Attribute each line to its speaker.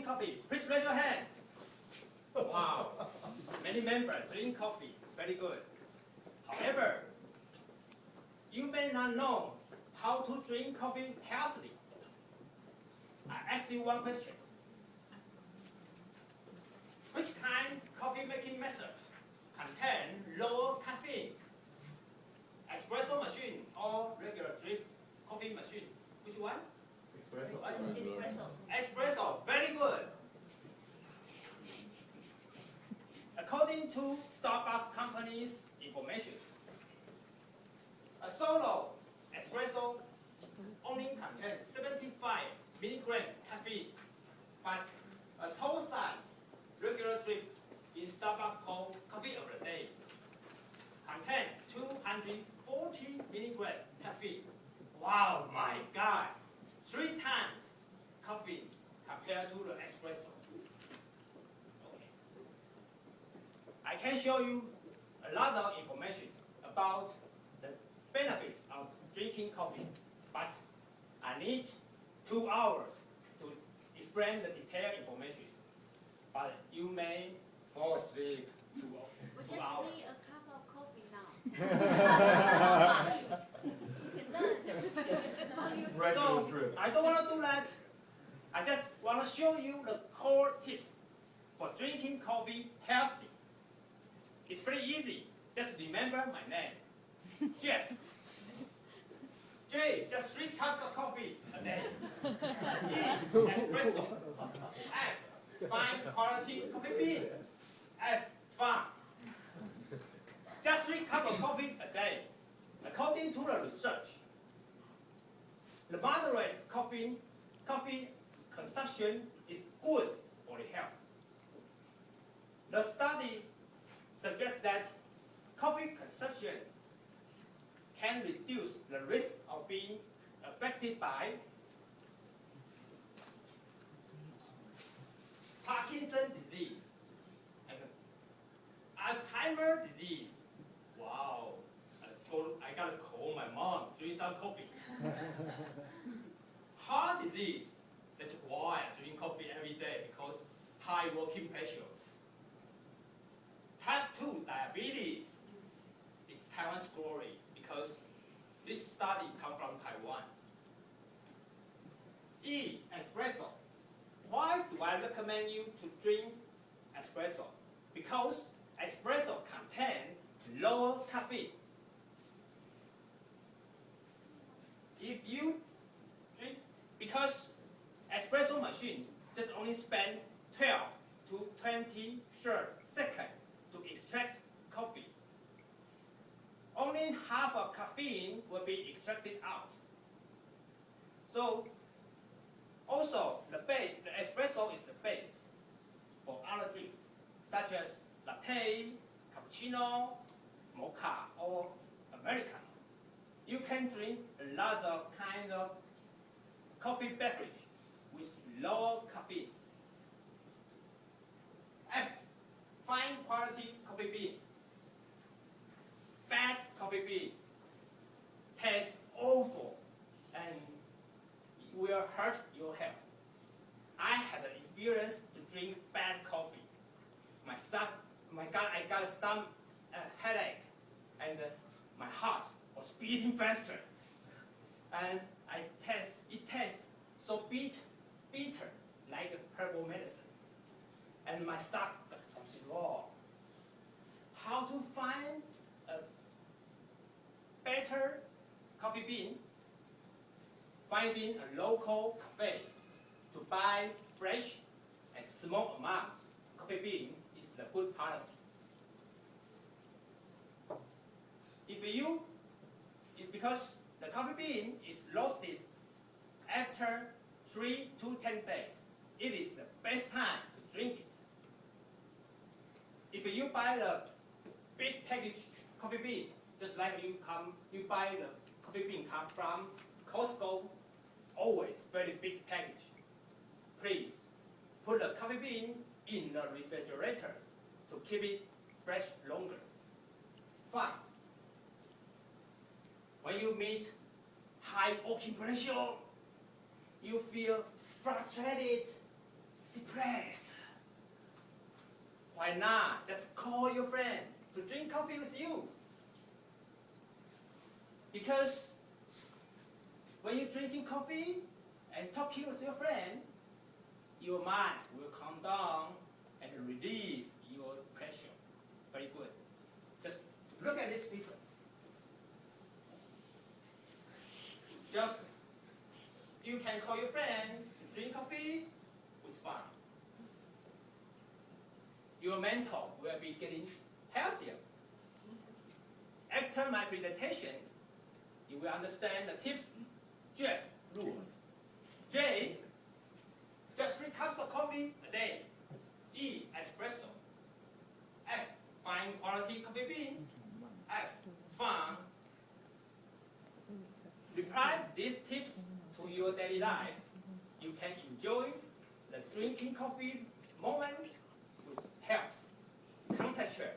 Speaker 1: coffee? Please raise your hand. Wow, many members drink coffee, very good. However, you may not know how to drink coffee healthily. I ask you one question. Which kind coffee making method contain lower caffeine? Espresso machine or regular drip coffee machine? Which one?
Speaker 2: Espresso.
Speaker 1: Espresso, very good. According to Starbucks company's information, a solo espresso only contains 75 milligram caffeine, but a tall size regular drip in Starbucks called coffee of the day contains 240 milligram caffeine. Wow, my God! 3 times caffeine compared to the espresso. Okay. I can show you a lot of information about the benefits of drinking coffee, but I need 2 hours to explain the detailed information. But you may fall asleep
Speaker 2: We
Speaker 1: 2
Speaker 2: just
Speaker 1: hours.
Speaker 2: need a cup of coffee now. You can learn.
Speaker 1: So I don't want to do that. I just want to show you the core tips for drinking coffee healthy. It's pretty easy. Just remember my name, Jeff. J, just 3 cups of coffee a day. E, espresso. F, fine quality coffee bean. F, farm. Just 3 cups of coffee a day. According to the research, the moderate coffee consumption is good for the health. The study suggests that coffee consumption can reduce the risk of being affected by Parkinson's disease and Alzheimer's disease. Wow, I gotta call my mom to drink some coffee. Heart disease. That's why I drink coffee every day, because high working pressure. Type 2 diabetes is Taiwan's glory, because this study comes from Taiwan. E, espresso. Why do I recommend you to drink espresso? Because espresso contains lower caffeine. If you drink, because espresso machine just only spend 12 to 20 seconds to extract coffee. Only half of caffeine will be extracted out. So, also the espresso is the base for other drinks, such as latte, cappuccino, mocha, or Americano. You can drink a lot of kind of coffee beverage with lower caffeine. F, fine quality coffee bean. Bad coffee bean tastes awful and will hurt your health. I had an experience to drink bad coffee. I got a stomach headache, and my heart was beating faster. And it tastes so bitter, like herbal medicine. And my stomach got something wrong. How to find a better coffee bean? Finding a local cafe to buy fresh and small amounts coffee bean is the good policy. Because the coffee bean is roasted after 3 to 10 days, it is the best time to drink it. If you buy the big package coffee bean, just like you buy the coffee bean come from Costco, always very big package. Please put the coffee bean in the refrigerators to keep it fresh longer. 5. When you meet high working pressure, you feel frustrated depressed. Why not just call your friend to drink coffee with you? Because when you're drinking coffee and talking with your friend, your mind will calm down and release your pressure. Very good. Just look at this picture. Just, you can call your friend, drink coffee, it's fun. Your mental will be getting healthier. After my presentation, you will understand the tips, J rules. J, just 3 cups of coffee a day. E, espresso. F, fine quality coffee bean. F, fun. Apply these tips to your daily life. You can enjoy the drinking coffee moment with health, contexture,